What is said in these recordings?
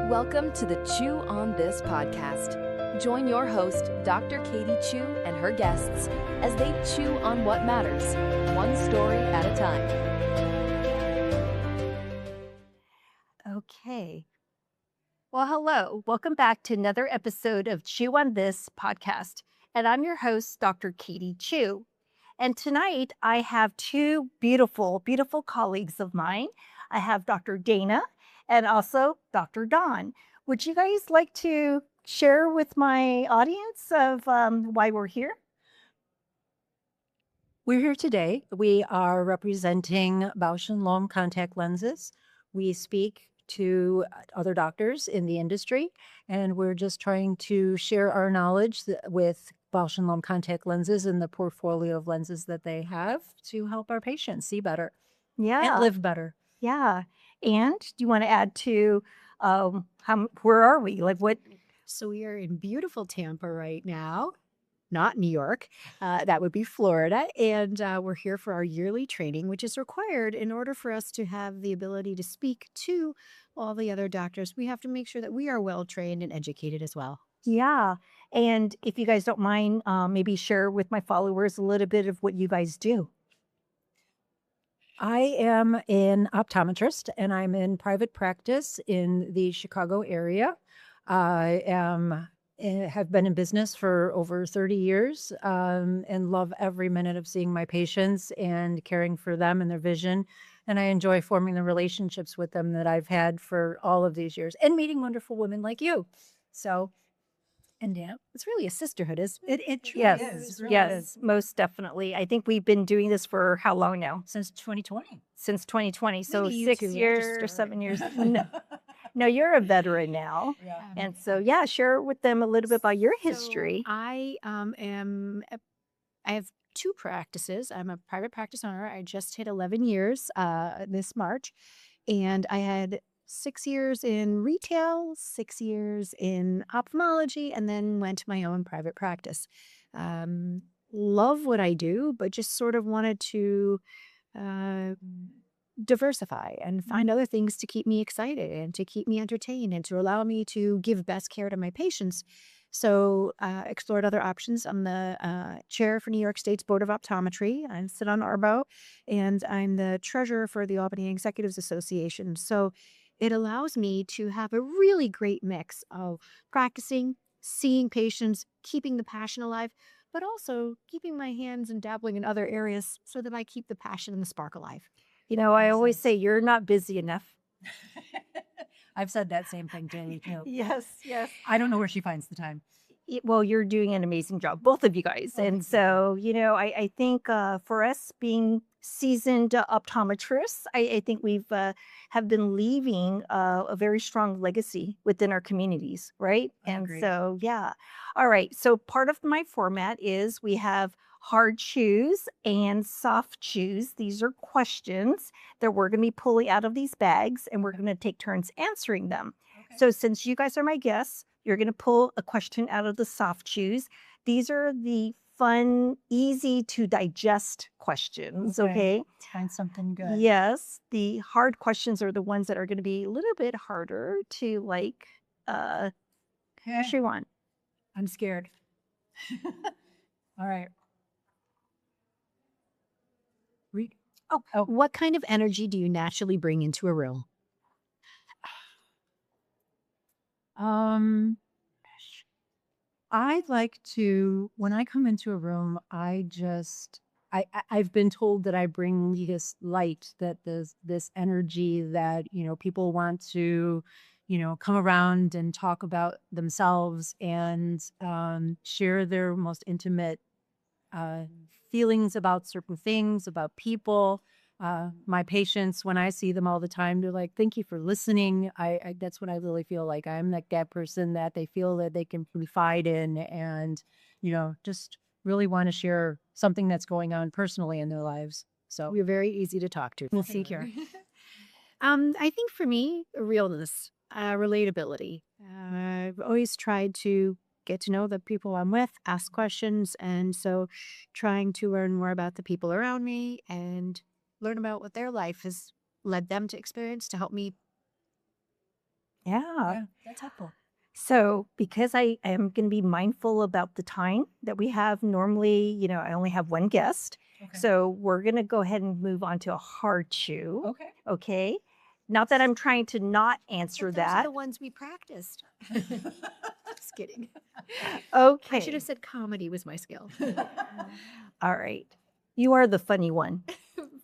Welcome to the Chew on This podcast. Join your host, Dr. Katie Chew, and her guests as they chew on what matters, one story at a time. Okay. Well, hello. Welcome back to another episode of Chew on This podcast. And I'm your host, Dr. Katie Chew. And tonight I have two beautiful, beautiful colleagues of mine. I have Dr. Dana and also Dr. Dawn. Would you guys like to share with my audience of why we're here? We're here today. We are representing Bausch & Lomb contact lenses. We speak to other doctors in the industry, and we're just trying to share our knowledge with Bausch & Lomb contact lenses and the portfolio of lenses that they have to help our patients see better and live better. Yeah. And do you want to add to where are we? Like what? So we are in beautiful Tampa right now, not New York. That would be Florida. And we're here for our yearly training, which is required in order for us to have the ability to speak to all the other doctors. We have to make sure that we are well trained and educated as well. Yeah. And if you guys don't mind, maybe share with my followers a little bit of what you guys do. I am an optometrist, and I'm in private practice in the Chicago area. I have been in business for over 30 years and love every minute of seeing my patients and caring for them and their vision. And I enjoy forming the relationships with them that I've had for all of these years and meeting wonderful women like you. So, and yeah, it's really a sisterhood, isn't it? it truly Yes, is. It really yes, is. most definitely. I think we've been doing this for how long now? Since 2020. Since 2020. So Maybe you 6 two, years or 7 years. No, you're a veteran now. Yeah. And so, yeah, share with them a little bit about your history. So I have two practices. I'm a private practice owner. I just hit 11 years this March, and I had 6 years in retail, 6 years in ophthalmology, and then went to my own private practice. Love what I do, but just sort of wanted to diversify and find other things to keep me excited and to keep me entertained and to allow me to give best care to my patients. So explored other options. I'm the chair for New York State's Board of Optometry. I sit on ARBO, and I'm the treasurer for the Albany Executives Association. So it allows me to have a really great mix of practicing, seeing patients, keeping the passion alive, but also keeping my hands and dabbling in other areas so that I keep the passion and the spark alive. You know, I always say you're not busy enough. I've said that same thing to you too. Yes, yes. I don't know where she finds the time. Well, you're doing an amazing job, both of you guys. Oh, and thank you. so, you know, I think for us being seasoned optometrists, I think we've have been leaving a very strong legacy within our communities, right? I And agree. so, yeah. All right. So part of my format is we have hard chews and soft chews. These are questions that we're going to be pulling out of these bags, and we're going to take turns answering them. Okay. So since you guys are my guests, you're going to pull a question out of the soft chews. These are the fun, easy to digest questions, okay? Let's find something good. Yes, the hard questions are the ones that are going to be a little bit harder to Okay. chew on. I'm scared. All right. Read. Oh, what kind of energy do you naturally bring into a room? I like to, when I come into a room, I've been told that I bring this light, that this energy that, people want to, come around and talk about themselves and share their most intimate feelings about certain things, about people. My patients, when I see them all the time, they're like, thank you for listening. That's what I really feel like. I'm that person that they feel that they can confide in and, just really want to share something that's going on personally in their lives. So We're very easy to talk to. Well, thank you. I think for me, realness, relatability. I've always tried to get to know the people I'm with, ask questions. And so trying to learn more about the people around me and learn about what their life has led them to experience to help me Yeah. That's helpful. So, because I am going to be mindful about the time that we have, normally, I only have one guest. Okay. So, we're going to go ahead and move on to a hard chew. Okay. Okay. Not that I'm trying to not answer But those are that. the ones we practiced. Just kidding. Okay. I should have said comedy was my skill. All right. You are the funny one.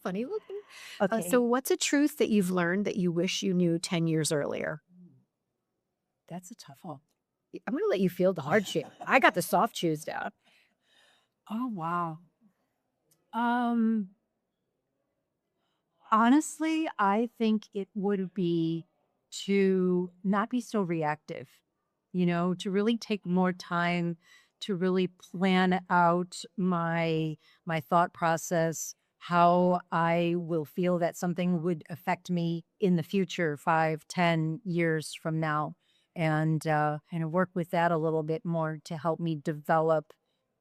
Funny looking. Okay. So what's a truth that you've learned that you wish you knew 10 years earlier? That's a tough one. I'm going to let you feel the hard chew. I got the soft chews down. Oh, wow. Honestly, I think it would be to not be so reactive, to really take more time to really plan out my thought process, how I will feel that something would affect me in the future, 5, 10 years from now, and kind of work with that a little bit more to help me develop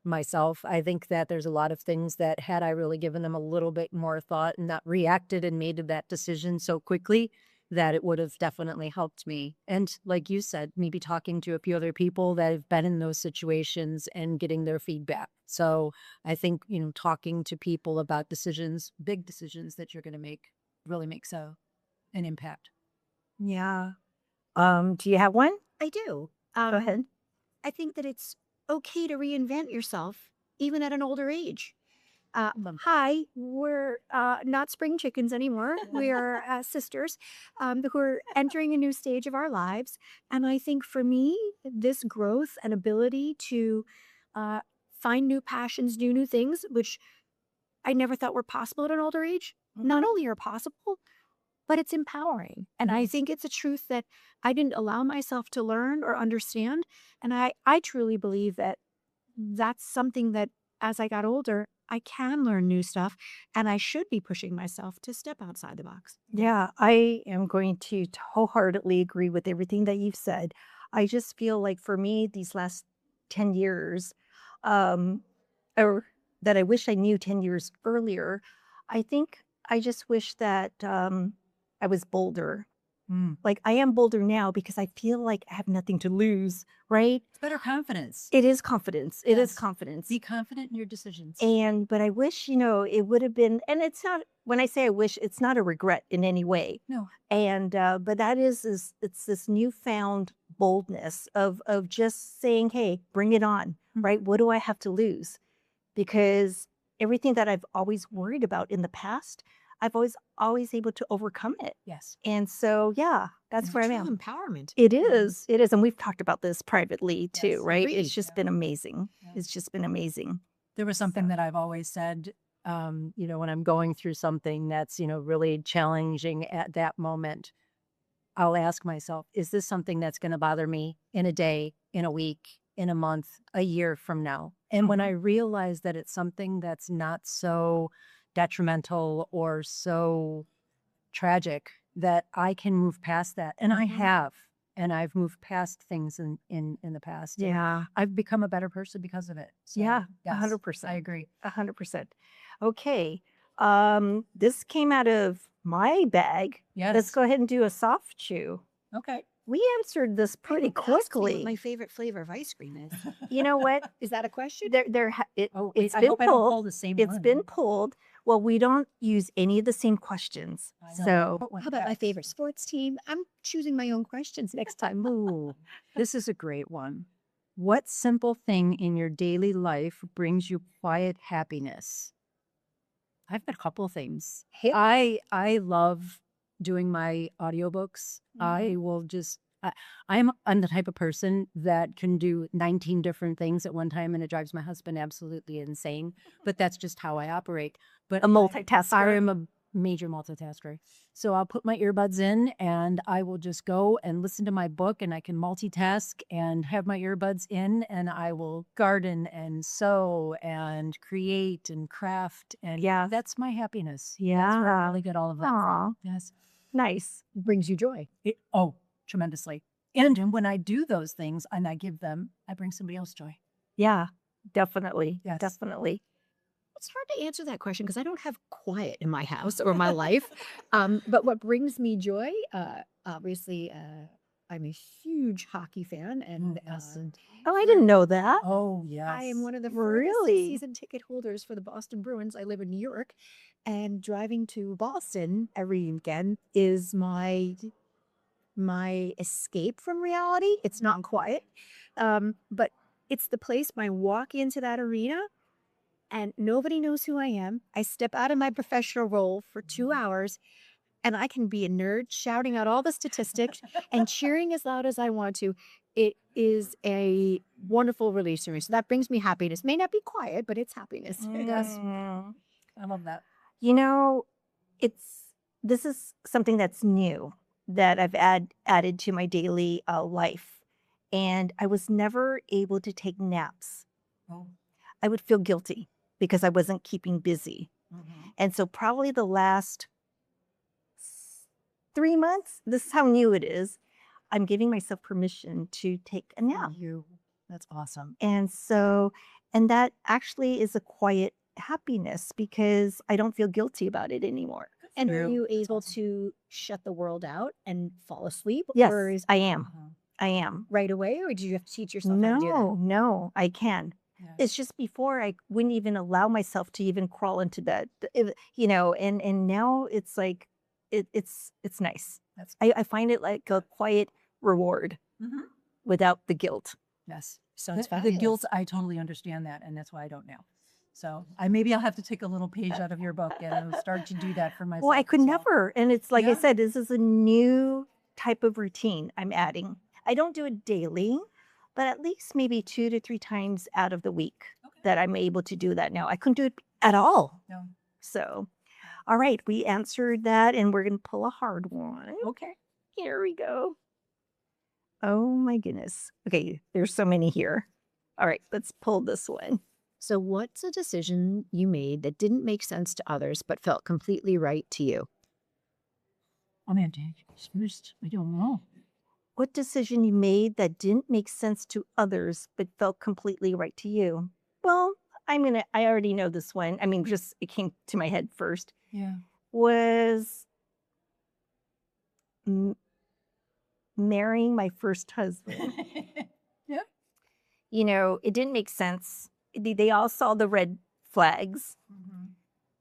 myself. I think that there's a lot of things that had I really given them a little bit more thought and not reacted and made that decision so quickly, that it would have definitely helped me. And like you said, maybe talking to a few other people that have been in those situations and getting their feedback. So I think, talking to people about decisions, big decisions that you're going to make, really makes an impact. Yeah. Do you have one? I do. Go ahead. I think that it's okay to reinvent yourself, even at an older age. Hi, we're not spring chickens anymore. We are sisters who are entering a new stage of our lives. And I think for me, this growth and ability to find new passions, do new things, which I never thought were possible at an older age, not only are possible, but it's empowering. And I think it's a truth that I didn't allow myself to learn or understand. And I truly believe that that's something that as I got older, I can learn new stuff and I should be pushing myself to step outside the box. Yeah, I am going to wholeheartedly agree with everything that you've said. I just feel like for me, these last 10 years, um, or that I wish I knew 10 years earlier, I think I just wish that I was bolder. Like I am bolder now because I feel like I have nothing to lose, right? It's better confidence. It is confidence. It is Yes. confidence. Be confident in your decisions. But I wish, it would have been, and it's not, when I say I wish, it's not a regret in any way. No. But that is it's this newfound boldness of just saying, hey, bring it on, right? What do I have to lose? Because everything that I've always worried about in the past, I've always able to overcome it. Yes. And so, yeah, that's It's where I true am. empowerment. It is. It is. And we've talked about this privately too, Yes, right? agreed. It's just been amazing. Yeah. It's just been amazing. There was something So- that I've always said, when I'm going through something that's, really challenging at that moment, I'll ask myself, is this something that's going to bother me in a day, in a week, in a month, a year from now? And when I realize that it's something that's not so detrimental or so tragic, that I can move past that. And I have. And I've moved past things in the past. and Yeah. I've become a better person because of it. So, Yeah, yes, 100%. I agree. 100%. Okay. This came out of my bag. Yes. Let's go ahead and do a soft chew. Okay. We answered this pretty Ask me what quickly. my favorite flavor of ice cream is. You know what? Is that a question? It's I been hope I don't pulled. pull the same It's one. been pulled. Well, we don't use any of the same questions. I know. So How about my favorite sports team? I'm choosing my own questions next time. Ooh, this is a great one. What simple thing in your daily life brings you quiet happiness? I've got a couple of things. Yep. I love doing my audiobooks. I will just I'm the type of person that can do 19 different things at one time, and it drives my husband absolutely insane. But that's just how I operate. But a multitasker. I am a major multitasker. So I'll put my earbuds in and I will just go and listen to my book, and I can multitask and have my earbuds in, and I will garden and sew and create and craft. And Yeah. that's my happiness. That's Yeah. where I really get all of that. Aw, Yes. nice. Brings you joy. Tremendously. And when I do those things and I give them, I bring somebody else joy. Yeah, definitely. Yes. Definitely. It's hard to answer that question because I don't have quiet in my house or my life. But what brings me joy, obviously, I'm a huge hockey fan, and Yes. Oh, I didn't know that. Oh, yes. I am one of the Really? season ticket holders for the Boston Bruins. I live in New York, and driving to Boston every weekend is my escape from reality. It's not quiet, but it's the place when I walk into that arena and nobody knows who I am. I step out of my professional role for 2 hours and I can be a nerd shouting out all the statistics and cheering as loud as I want to. It is a wonderful release for me. So that brings me happiness. May not be quiet, but it's happiness. Yes. I love that. You know, this is something that's new that I've added to my daily life. And I was never able to take naps. Oh. I would feel guilty because I wasn't keeping busy. And so probably the last 3 months, this is how new it is, I'm giving myself permission to take a nap. That's awesome. And that actually is a quiet happiness because I don't feel guilty about it anymore. And are you able to shut the world out and fall asleep? Yes, Or is I am. I am. right away, or do you have to teach yourself how to do that? No, I can. Yeah. It's just before I wouldn't even allow myself to even crawl into bed, and now it's like, it's nice. I find it like a quiet reward without the guilt. Yes. So it's The guilt, I totally understand that, and that's why I don't now. So maybe I'll have to take a little page out of your book and start to do that for myself. Well, I could as well. never. And it's like I Yeah. said, this is a new type of routine I'm adding. I don't do it daily, but at least maybe 2 to 3 times out of the week that I'm able to do that now. I couldn't do it at all. No. So, all right, we answered that and we're going to pull a hard one. Okay. Here we go. Oh my goodness. Okay, there's so many here. All right, let's pull this one. So what's a decision you made that didn't make sense to others but felt completely right to you? Oh man, first, I don't know. What decision you made that didn't make sense to others but felt completely right to you? Well, I already know this one. I mean, just it came to my head first. Yeah. Was marrying my first husband. Yep. It didn't make sense. They all saw the red flags,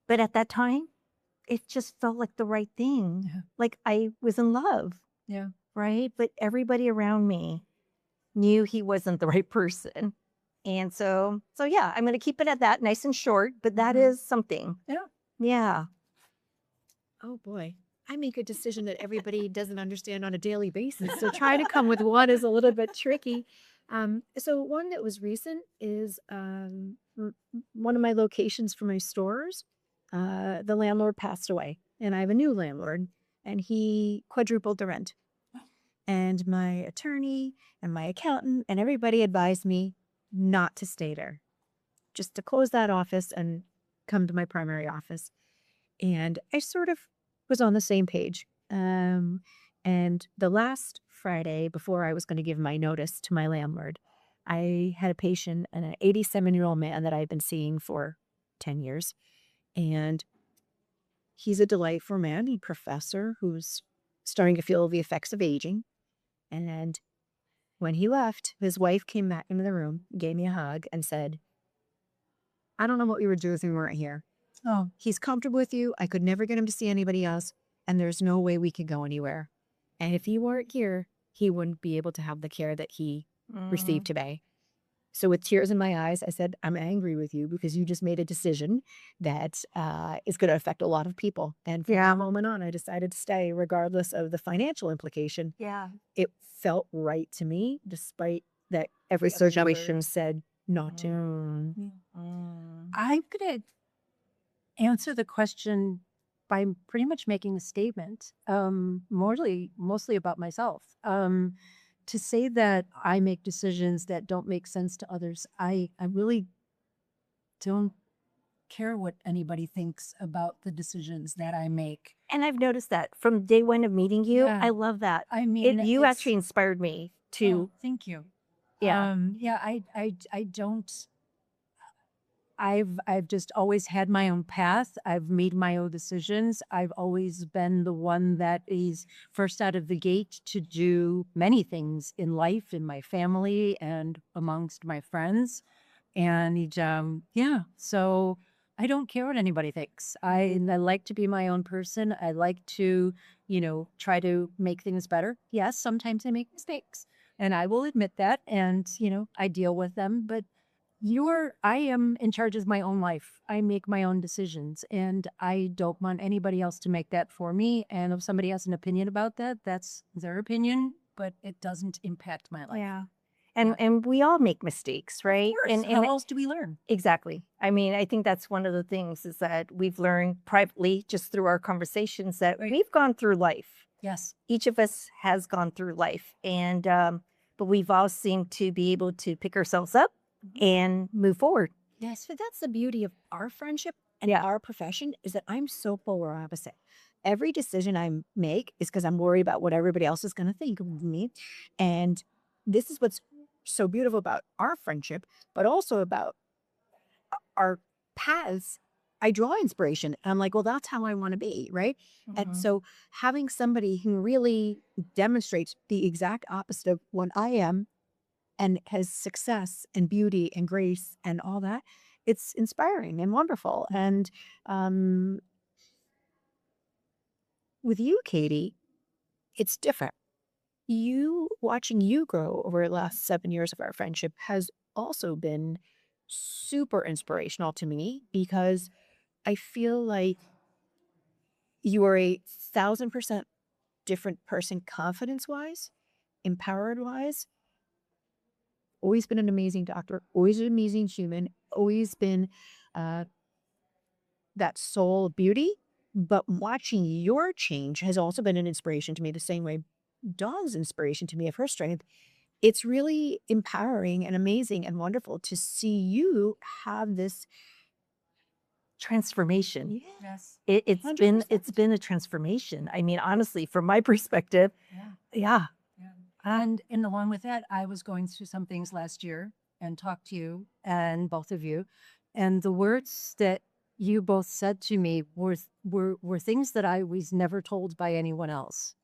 but at that time, it just felt like the right thing. Yeah. Like I was in love. Yeah. Right? But everybody around me knew he wasn't the right person. And so yeah, I'm going to keep it at that, nice and short, but that is something. Yeah. Yeah. Oh boy. I make a decision that everybody doesn't understand on a daily basis. So trying to come with one is a little bit tricky. So one that was recent is one of my locations for my stores. The landlord passed away and I have a new landlord and he quadrupled the rent. And my attorney and my accountant and everybody advised me not to stay there, just to close that office and come to my primary office. And I sort of was on the same page. And the last Friday before I was going to give my notice to my landlord, I had a patient, an 87-year-old man that I've been seeing for 10 years. And he's a delightful man, a professor who's starting to feel the effects of aging. And when he left, his wife came back into the room, gave me a hug, and said, I don't know what we were doing if we weren't here. Oh. He's comfortable with you. I could never get him to see anybody else, and there's no way we could go anywhere. And if you weren't here, he wouldn't be able to have the care that he received today. So with tears in my eyes, I said, I'm angry with you because you just made a decision that is going to affect a lot of people. And from that moment on, I decided to stay regardless of the financial implication. Yeah. It felt right to me, despite that every situation said not to. I'm going to answer the question by pretty much making a statement, mostly about myself. To say that I make decisions that don't make sense to others, I really don't care what anybody thinks about the decisions that I make. And I've noticed that from day one of meeting you. Yeah. I love that. I mean, You it's- actually inspired me to. Oh, thank you. Yeah. Yeah. I don't. I've just always had my own path. I've made my own decisions. I've always been the one that is first out of the gate to do many things in life, in my family, and amongst my friends. And yeah, so I don't care what anybody thinks. I like to be my own person. I like to, try to make things better. Yes, sometimes I make mistakes, and I will admit that, and I deal with them. But I am in charge of my own life. I make my own decisions, and I don't want anybody else to make that for me. And if somebody has an opinion about that, that's their opinion, but it doesn't impact my life. Yeah. And we all make mistakes, right? Of course. How else do we learn? Exactly. I mean, I think that's one of the things is that we've learned privately just through our conversations that we've gone through life. Yes. Each of us has gone through life. And, but we've all seemed to be able to pick ourselves up and move forward. Yes, but that's the beauty of our friendship and our profession is that I'm so polar opposite. Every decision I make is because I'm worried about what everybody else is going to think of me. And this is what's so beautiful about our friendship, but also about our paths. I draw inspiration. And I'm like, well, that's how I want to be, right? And so having somebody who really demonstrates the exact opposite of what I am and has success and beauty and grace and all that, it's inspiring and wonderful. And with you, Katie, it's different. Watching you grow over the last 7 years of our friendship has also been super inspirational to me because I feel like you are 1,000% different person, confidence-wise, empowered-wise. Always been an amazing doctor, always an amazing human, always been that soul of beauty. But watching your change has also been an inspiration to me the same way Dawn's inspiration to me of her strength. It's really empowering and amazing and wonderful to see you have this Transformation. Yes. It's 100%. been a transformation. I mean, honestly, from my perspective, yeah. And along with that, I was going through some things last year and talked to you and both of you. And the words that you both said to me were things that I was never told by anyone else,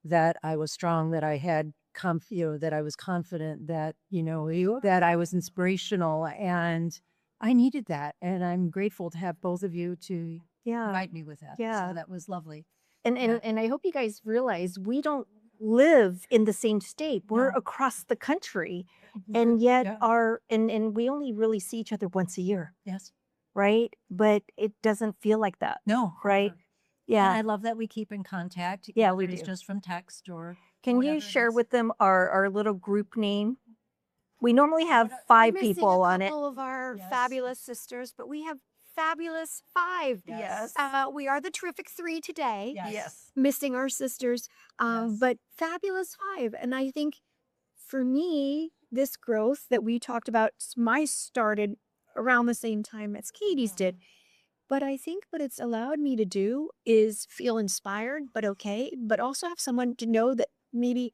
that I was strong, that I had that I was confident, that, that I was inspirational. And I needed that. And I'm grateful to have both of you to provide me with that. Yeah. So that was lovely. And I hope you guys realize we don't live in the same state. We're across the country. And yet and we only really see each other once a year. Yes. Right? But it doesn't feel like that. No. Right? Never. Yeah. And I love that we keep in contact. Yeah, we It's do. just from text or Can whatever you it share is. with them our little group name? We normally have 5 people on it. Of our Yes. fabulous sisters, but we have fabulous 5. Yes. We are the terrific 3 today. Yes. Missing our sisters, Yes. but fabulous 5. And I think for me, this growth that we talked about, started around the same time as Katie's did. But I think what it's allowed me to do is feel inspired, but okay, but also have someone to know that maybe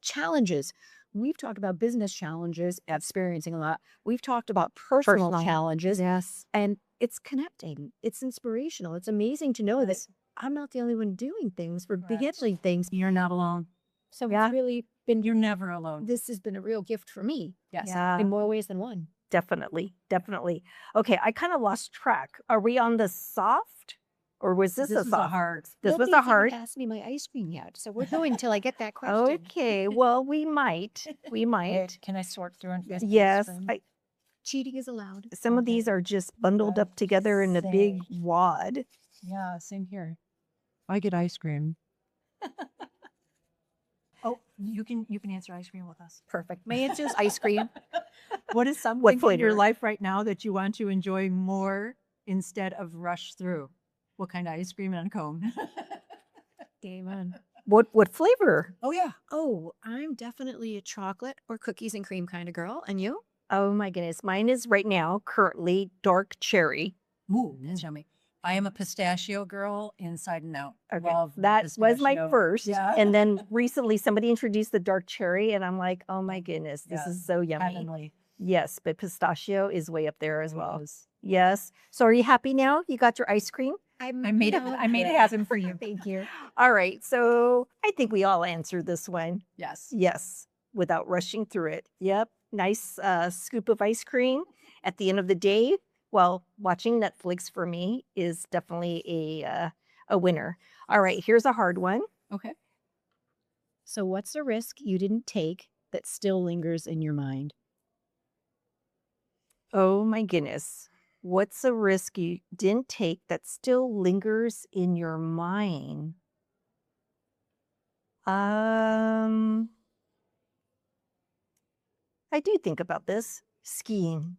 challenges. We've talked about business challenges, experiencing a lot. We've talked about personal challenges. Yes. And it's connecting. It's inspirational. It's amazing to know that I'm not the only one doing things for beginning things. You're not alone. So it's really been, You're never alone. this has been a real gift for me Yes. Yeah. in more ways than one. Definitely. Okay, I kind of lost track. Are we on the soft or was this a is a soft? hard. This was Nobody's a even hard. asked me my ice cream yet, so we're going till I get that question. Okay, well, we might. Can I sort through and Yes. Cheating is allowed. Some of these are just bundled up together in a big wad. Yeah, same here. I get ice cream. Oh, you can answer ice cream with us. Perfect. My answer is ice cream. What is something in flavor? your life right now that you want to enjoy more instead of rush through? What kind of ice cream and a cone? Amen. What flavor? Oh yeah. Oh, I'm definitely a chocolate or cookies and cream kind of girl. And you? Oh my goodness. Mine is right now currently dark cherry. Ooh, that's yummy. I am a pistachio girl inside and out. Okay. Love That was my pistachio. first. Yeah. And then recently somebody introduced the dark cherry and I'm like, oh my goodness, this Yeah. is so yummy. Heavenly. Yes, but pistachio is way up there as well. It is. Yes. So are you happy now? You got your ice cream? I made it. I made it happen for you. Thank you. All right. So I think we all answered this one. Yes. Yes, without rushing through it. Yep. Nice scoop of ice cream at the end of the day. Well, watching Netflix for me is definitely a winner. All right. Here's a hard one. Okay. So what's the risk you didn't take that still lingers in your mind? Oh my goodness. What's a risk you didn't take that still lingers in your mind? Um, I do think about this. Skiing.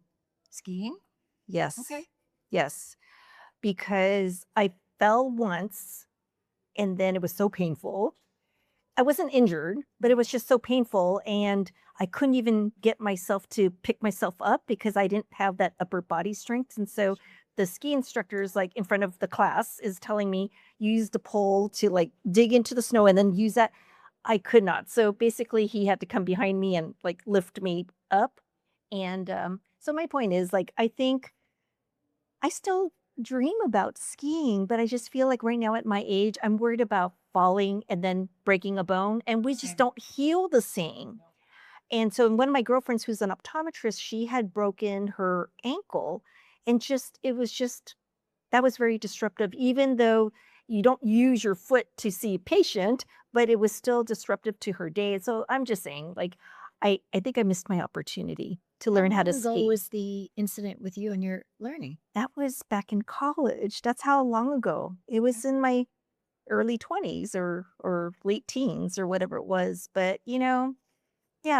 Skiing? Yes. Okay. Yes. Because I fell once and then it was so painful. I wasn't injured, but it was just so painful. And I couldn't even get myself to pick myself up because I didn't have that upper body strength. And so the ski instructor is like in front of the class is telling me, use the pole to like dig into the snow and then use that. I could not. So basically he had to come behind me and like lift me up. And so my point is like, I think I still dream about skiing, but I just feel like right now at my age, I'm worried about falling and then breaking a bone, and we just don't heal the same. And so one of my girlfriends who's an optometrist, she had broken her ankle and just it was just that was very disruptive, even though you don't use your foot to see a patient, but it was still disruptive to her day. And so I'm just saying, like, I think I missed my opportunity to learn how to long ago ski. was the incident with you and your learning? That was back in college. That's how long ago. It was in my early 20s or late teens or whatever it was. But, yeah,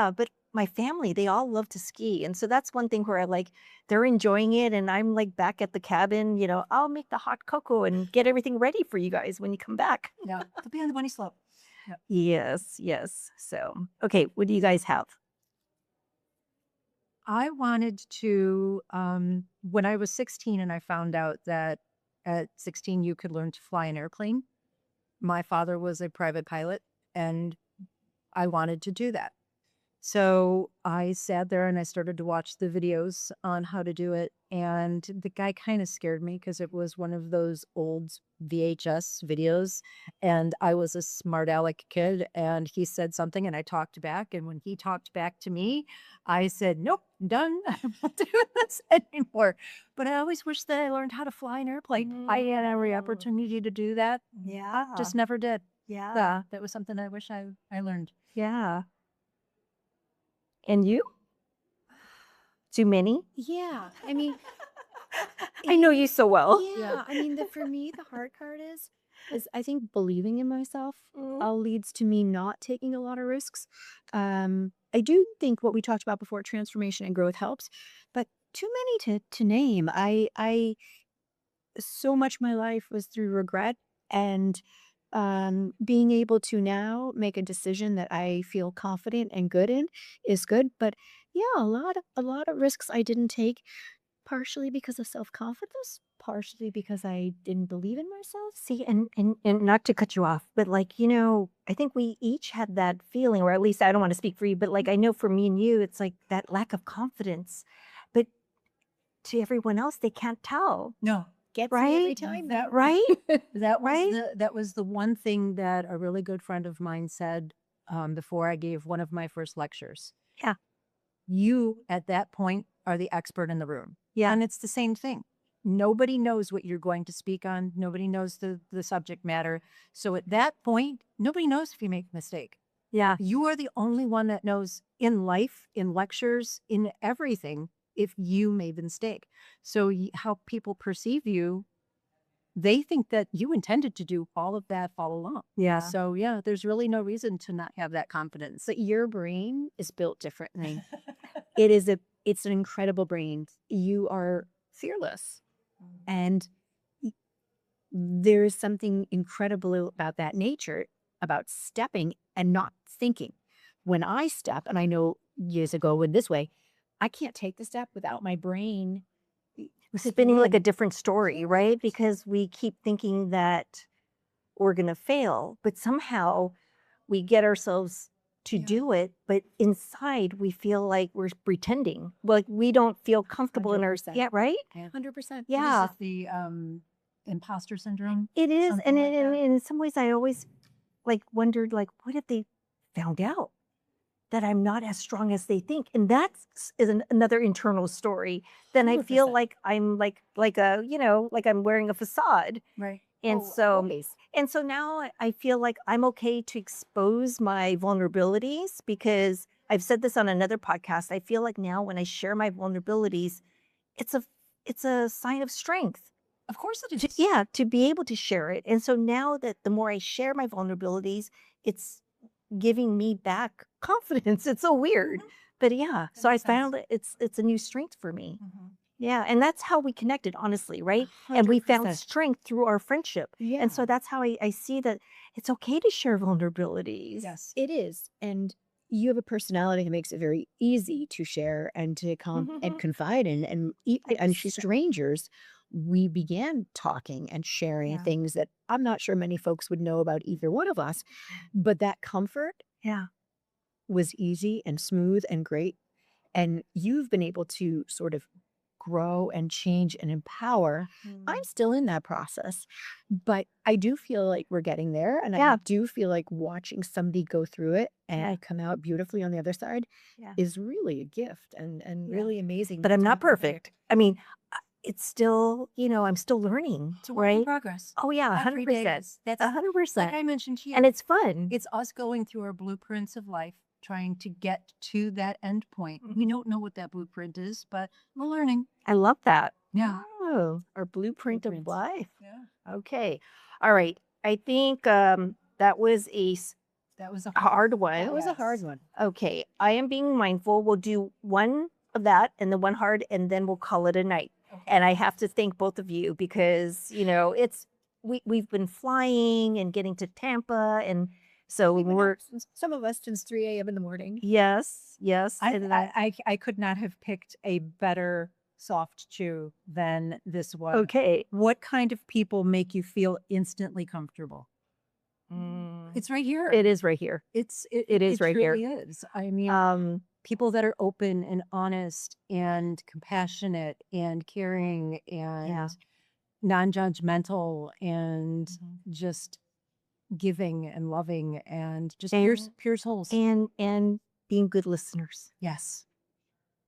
but my family, they all love to ski. And so that's one thing where I like they're enjoying it and I'm like back at the cabin, I'll make the hot cocoa and get everything ready for you guys when you come back. Yeah. To be on the bunny slope. Yes, yes. So, okay, what do you guys have? I wanted to, when I was 16 and I found out that at 16 you could learn to fly an airplane. My father was a private pilot and I wanted to do that. So I sat there and I started to watch the videos on how to do it. And the guy kind of scared me because it was one of those old VHS videos. And I was a smart aleck kid. And he said something and I talked back. And when he talked back to me, I said, nope, done. I'm not doing this anymore. But I always wish that I learned how to fly an airplane. I had every opportunity to do that. Yeah. Just never did. Yeah. That was something I wish I learned. Yeah. And you? Too many? Yeah. I mean, I know you so well. yeah. I mean, for me, the hard part is I think believing in myself Mm. all leads to me not taking a lot of risks. I do think what we talked about before, transformation and growth helps, but too many to name. I so much of my life was through regret and being able to now make a decision that I feel confident and good in is good. But yeah, a lot of risks I didn't take, partially because of self-confidence, partially because I didn't believe in myself. See, and not to cut you off, but like, I think we each had that feeling, or at least I don't want to speak for you, but like I know for me and you, it's like that lack of confidence. But to everyone else, they can't tell. No. Gets me every Right? time. Right? That was Right? that was the one thing that a really good friend of mine said before I gave one of my first lectures. Yeah. You, at that point, are the expert in the room. Yeah. And it's the same thing. Nobody knows what you're going to speak on. Nobody knows the subject matter. So at that point, nobody knows if you make a mistake. Yeah. You are the only one that knows in life, in lectures, in everything, if you made the mistake. So how people perceive you, they think that you intended to do all of that all along. Yeah. So yeah, there's really no reason to not have that confidence. But your brain is built differently. It's an incredible brain. You are fearless. And there is something incredible about that nature, about stepping and not thinking. When I step, and I know years ago went this way, I can't take the step without my brain Spinning like a different story, right? Because we keep thinking that we're going to fail, but somehow we get ourselves to do it, but inside we feel like we're pretending. Like we don't feel comfortable in our 100%. yeah, right? 100%. Yeah. What is it, the imposter syndrome? It is. Something And like that. in some ways I always like wondered like what if they found out that I'm not as strong as they think? And that's another internal story. Then I feel 100%. like I'm like a, you know, like I'm wearing a facade. Right. And Oh, so always. and so now I feel like I'm okay to expose my vulnerabilities because I've said this on another podcast. I feel like now when I share my vulnerabilities, it's a it's a sign of strength. Of course it To, is. yeah, to be able to share it. And so now that the more I share my vulnerabilities, it's giving me back confidence. It's so weird. Mhm. But yeah, That so I makes sense. found that it's a new strength for me. Mhm. Yeah, and that's how we connected, honestly, right? And we found 100%. strength through our friendship. Yeah. And so that's how I see that it's okay to share vulnerabilities. Yes. It is. And you have a personality that makes it very easy to share and to come and confide in. And and Thanks. strangers, we began talking and sharing Yeah. things that I'm not sure many folks would know about either one of us. But that comfort Yeah. was easy and smooth and great. And you've been able to sort of grow and change and empower. I'm still in that process, but I do feel like we're getting there. And I Yeah. do feel like watching somebody go through it and Yeah. come out beautifully on the other side Yeah. is really a gift and Yeah. really amazing. But I'm to not be able to- perfect. I mean, it's still, you know, I'm still learning, It's a work in right? progress. Oh yeah, Every day 100%. is. That's 100%. like I mentioned here. And it's fun. It's us going through our blueprints of life, trying to get to that end point. We don't know what that blueprint is, but we're learning. I love that. Yeah. Oh, our blueprint of Blueprints. life. Yeah. Okay. All right. I think that was a That was a hard one. That was a Yes. hard one. Okay. I am being mindful. We'll do one of that and then one hard, and then we'll call it a night. Okay. And I have to thank both of you because, you know, we've been flying and getting to Tampa. And so We've been we're, up some of us since 3 a.m. in the morning. yes. And I could not have picked a better soft chew than this was. okay. What kind of people make you feel instantly comfortable? It's right here. It is right here. It is right here. truly is. I mean, people that are open and honest and compassionate and caring and Yeah. non-judgmental and just giving and loving and just And- pure souls. and being good listeners. Yes.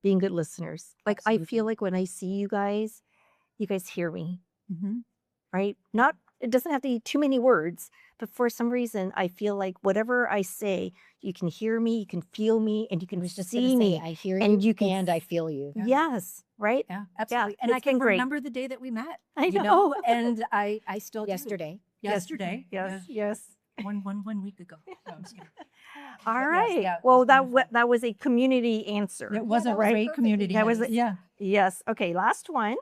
Being good listeners. Like I Absolutely. feel like when I see you guys hear me, Mm-hmm. right? Not it doesn't have to be too many words, but for some reason I feel like whatever I say, you can hear me, you can feel me, and you I can was just gonna see say, me. I hear and you you can and I feel you. Yeah. Yes, right? Yeah, absolutely. And it's I can been great. remember the day that we met. I you know. and I still do. Yesterday. Yesterday. Yes. Yeah. One week ago. No, I'm just kidding. All But yes, right. yeah, it Well, was wonderful. that was a community answer. It was a that was great perfect. community. That was night. Yeah. Yes. Okay, last one.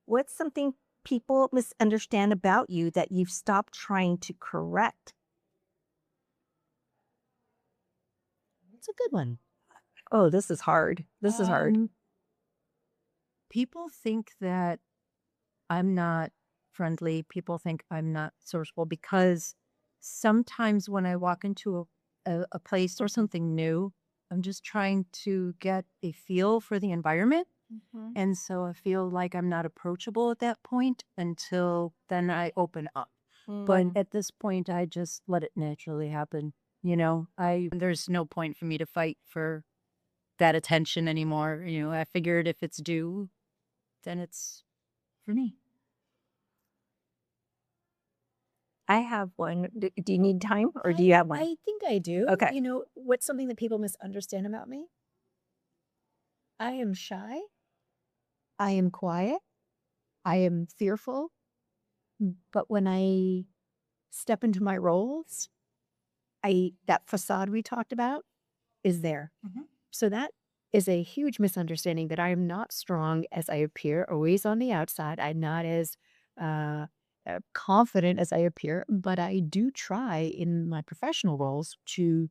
What's something people misunderstand about you that you've stopped trying to correct? It's a good one. Oh, this is hard. This is hard. People think that I'm not friendly. People think I'm not sociable because sometimes when I walk into a place or something new, I'm just trying to get a feel for the environment. And so I feel like I'm not approachable at that point until then I open up. But at this point, I just let it naturally happen. You know, there's no point for me to fight for that attention anymore. You know, I figured if it's due, then it's for me. I have one. Do you need time or do you have one? I think I do. Okay. You know, what's something that people misunderstand about me? I am shy. I am quiet. I am fearful. But when I step into my roles, that facade we talked about is there. Mhm. So that is a huge misunderstanding that I am not strong as I appear, always on the outside. I'm not as confident as I appear, but I do try in my professional roles to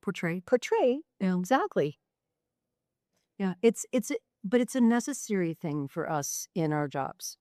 Portray. portray Yeah. exactly. Yeah. It's But it's a necessary thing for us in our jobs,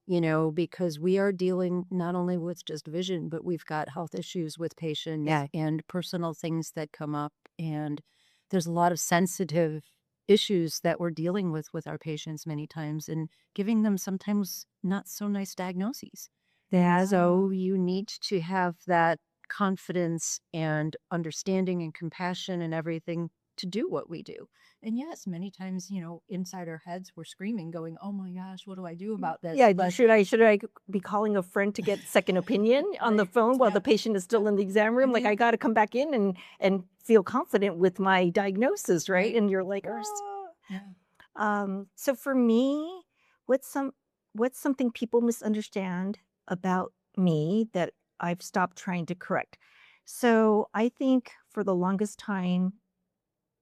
because we are dealing not only with just vision, but we've got health issues with patients Yeah. and personal things that come up. And there's a lot of sensitive issues that we're dealing with our patients many times, and giving them sometimes not so nice diagnoses. And so you need to have that confidence and understanding and compassion and everything to do what we do. And yes, many times, inside our heads, we're screaming, going, "Oh my gosh, what do I do about this?" Yeah, But should I be calling a friend to get second opinion on the phone while the patient is still in the exam room? Like, I got to come back in and feel confident with my diagnosis, right? And you're like, "Oh." yeah. So for me, what's something people misunderstand about me that I've stopped trying to correct? So I think for the longest time,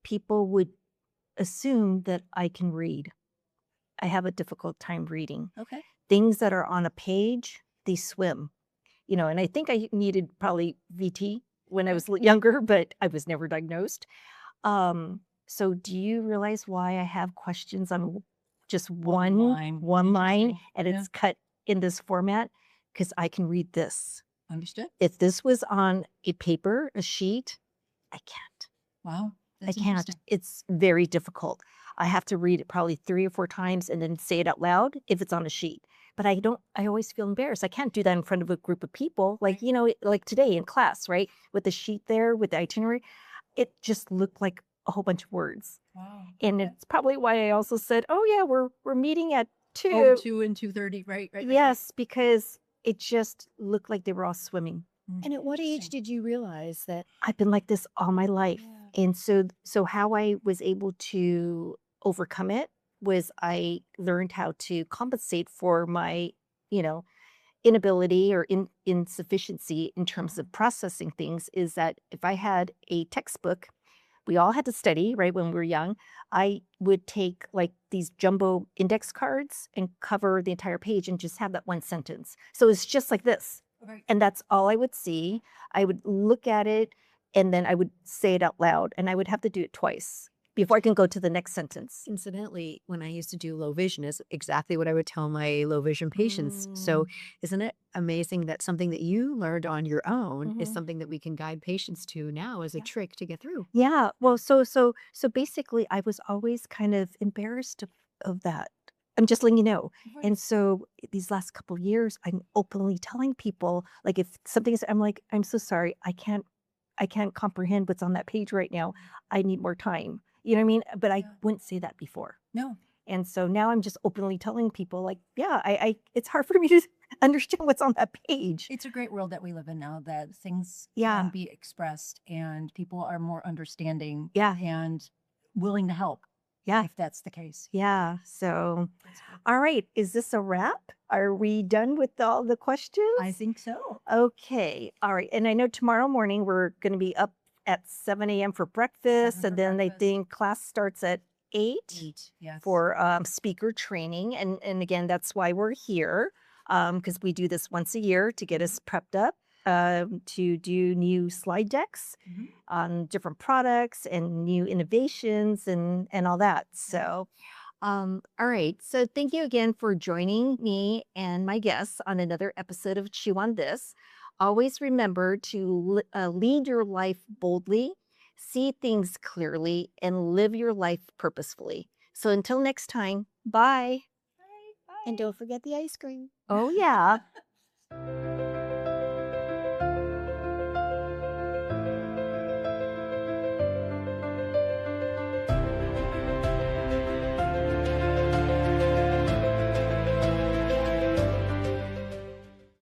people would assume that I can read. I have a difficult time reading. Okay. Things that are on a page, they swim. And I think I needed probably VT when I was younger, but I was never diagnosed. So do you realize why I have questions on just one line and it's cut in this format? Because I can read this. Understood. If this was on a paper, a sheet, I can't. Wow. I can't. It's very difficult. I have to read it probably 3 or 4 times and then say it out loud if it's on a sheet. But I always feel embarrassed. I can't do that in front of a group of people. Like, like today in class, right? With the sheet there, with the itinerary, it just looked like a whole bunch of words. Wow. And it's probably why I also said, "Oh yeah, we're meeting at 2." Oh, 2 and 2:30, right. Yes, because it just looked like they were all swimming. And at what age did you realize that? I've been like this all my life. And so how I was able to overcome it was I learned how to compensate for my, inability or insufficiency in terms of processing things, is that if I had a textbook, we all had to study, right, when we were young. I would take like these jumbo index cards and cover the entire page and just have that one sentence. So it's just like this. Okay. And that's all I would see. I would look at it and then I would say it out loud, and I would have to do it twice before I can go to the next sentence. Incidentally, when I used to do low vision, is exactly what I would tell my low vision patients. So isn't it amazing that something that you learned on your own is something that we can guide patients to now as a trick to get through? Yeah. Well, so basically I was always kind of embarrassed of that. I'm just letting you know. And so these last couple of years, I'm openly telling people, like, if something is, I'm like, "I'm so sorry. I can't comprehend what's on that page right now. I need more time." You know what I mean? But I wouldn't say that before. No. And so now I'm just openly telling people, like, yeah, I it's hard for me to understand what's on that page. It's a great world that we live in now, that things Yeah. can be expressed and people are more understanding Yeah. and willing to help. Yeah. If that's the case. Yeah. So, all right. Is this a wrap? Are we done with all the questions? I think so. Okay. All right. And I know tomorrow morning we're going to be up at 7 a.m. for breakfast. 7 And for then I breakfast. think class starts at 8 Yes. for speaker training. And again, that's why we're here, because we do this once a year to get us prepped up to do new slide decks on different products and new innovations and all that. So, all right. So thank you again for joining me and my guests on another episode of Chew on This. Always remember to lead your life boldly, see things clearly, and live your life purposefully. So until next time, bye. And don't forget the ice cream. Oh, yeah.